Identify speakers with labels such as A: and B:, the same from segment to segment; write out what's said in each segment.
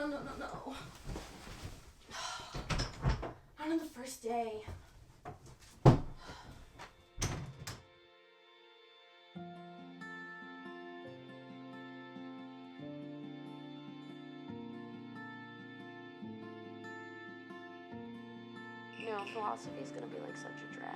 A: No. Not on the first day.
B: No, philosophy is gonna be like such a drag.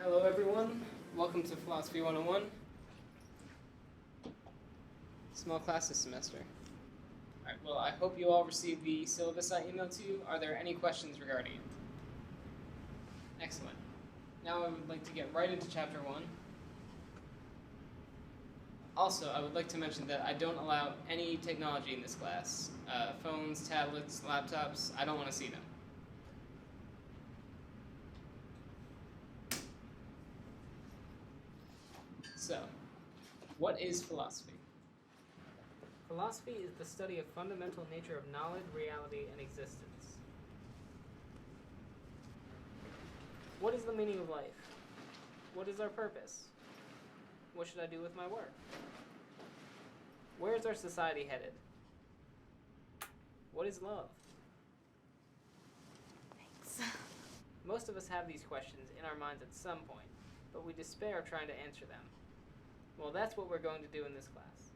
C: Hello everyone, welcome to Philosophy 101. Small class this semester. Alright, well I hope you all received the syllabus I emailed to you. Are there any questions regarding it? Excellent. Now I would like to get right into chapter 1. Also, I would like to mention that I don't allow any technology in this class. Phones, tablets, laptops, I don't want to see them. So, what is philosophy? Philosophy is the study of fundamental nature of knowledge, reality, and existence. What is the meaning of life? What is our purpose? What should I do with my work? Where is our society headed? What is love?
A: Thanks.
C: Most of us have these questions in our minds at some point, but we despair trying to answer them. Well, that's what we're going to do in this class.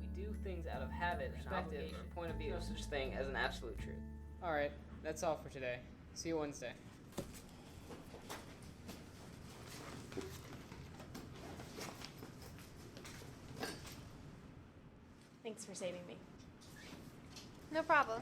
C: We do things out of habit, perspective, or point of view. No such thing as an absolute truth. Alright, that's all for today. See you Wednesday.
A: Thanks for saving me.
B: No problem.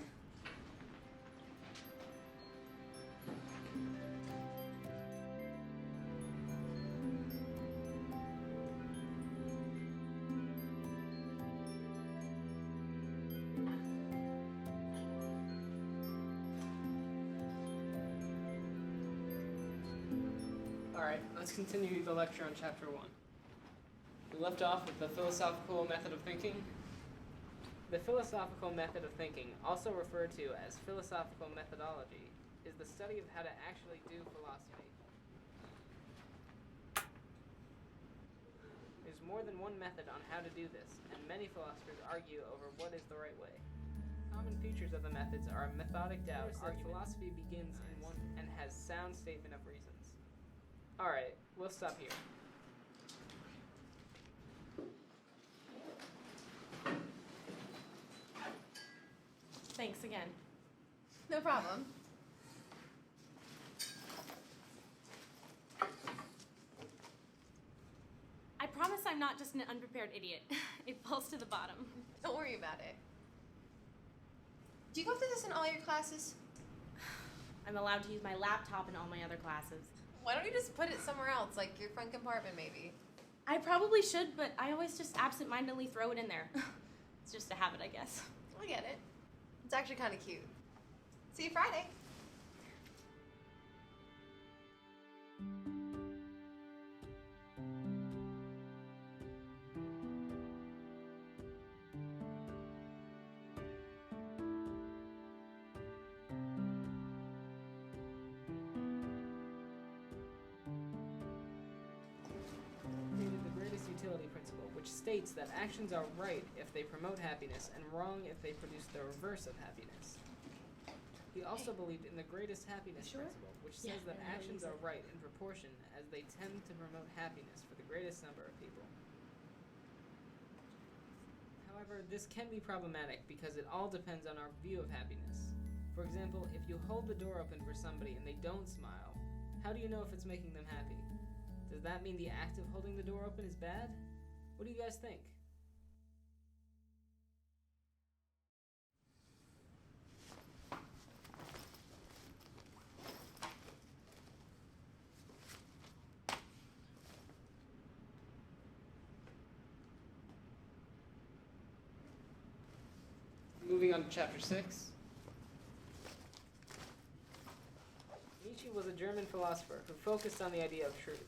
C: Alright, let's continue the lecture on chapter 1. We left off with the philosophical method of thinking. The philosophical method of thinking, also referred to as philosophical methodology, is the study of how to actually do philosophy. There's more than one method on how to do this, and many philosophers argue over what is the right way. Common features of the methods are a methodic doubt, argument. Philosophy begins in one and has sound statement of reasons. Alright, we'll stop here.
A: Thanks again.
B: No problem.
A: I promise I'm not just an unprepared idiot. It falls to the bottom.
B: Don't worry about it. Do you go through this in all your classes?
A: I'm allowed to use my laptop in all my other classes.
B: Why don't you just put it somewhere else, like your front compartment maybe?
A: I probably should, but I always just absentmindedly throw it in there. It's just a habit, I guess.
B: I get it. It's actually kind of cute. See you Friday.
C: Created the greatest utility principle, which states that actions are right if they promote happiness and wrong if they produce the reverse of happiness. He also believed in the greatest happiness principle, which says that actions are right in proportion as they tend to promote happiness for the greatest number of people. However, this can be problematic because it all depends on our view of happiness. For example, if you hold the door open for somebody and they don't smile, how do you know if it's making them happy? Does that mean the act of holding the door open is bad? What do you guys think? Moving on to chapter 6. Nietzsche was a German philosopher who focused on the idea of truth.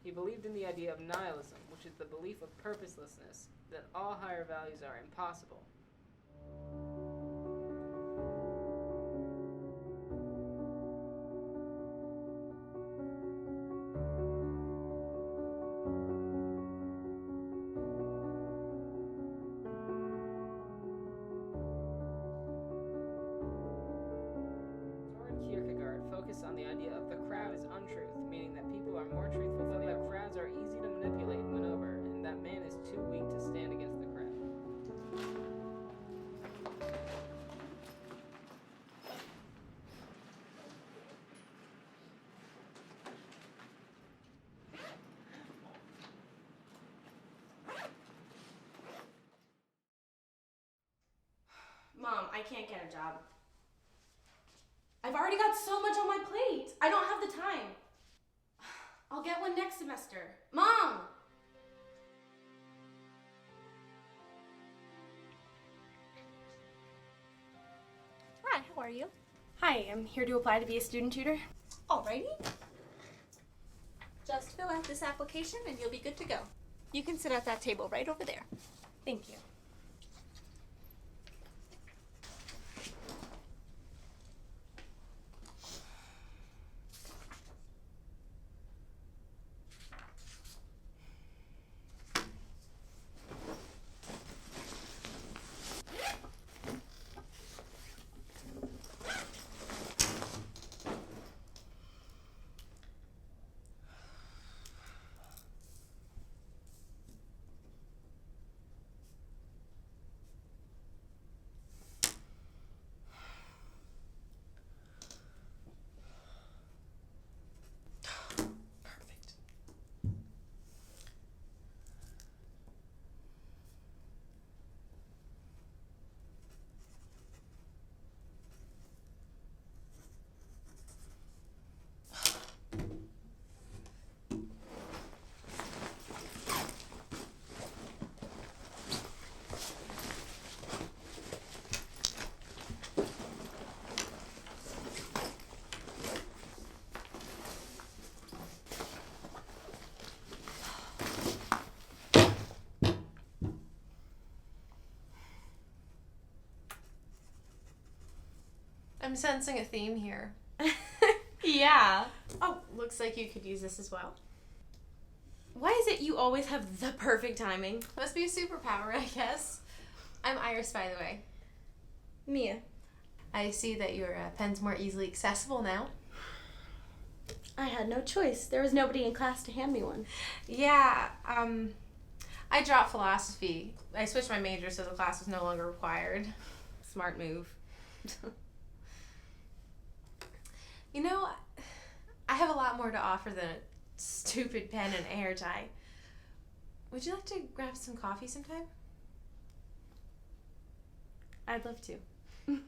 C: He believed in the idea of nihilism, which is the belief of purposelessness, that all higher values are impossible. Soren Kierkegaard focused on the idea of the crowd as untruth, meaning that people are more truthful than the crowds are easy to manipulate and win over, and that man is too weak to stand against the crowd.
A: Mom, I can't get a job. I've already got so much on my plate. I don't have the time. I'll get one next semester. Mom!
D: Hi, how are you?
A: Hi, I'm here to apply to be a student tutor.
D: Alrighty. Just fill out this application and you'll be good to go. You can sit at that table right over there.
A: Thank you.
B: I'm sensing a theme here.
A: Yeah.
B: Oh, looks like you could use this as well.
A: Why is it you always have the perfect timing?
B: Must be a superpower, I guess. I'm Iris, by the way.
A: Mia.
B: I see that your pen's more easily accessible now.
A: I had no choice. There was nobody in class to hand me one.
B: Yeah, I dropped philosophy. I switched my major so the class was no longer required.
A: Smart move.
B: You know, I have a lot more to offer than a stupid pen and hair tie. Would you like to grab some coffee sometime?
A: I'd love to.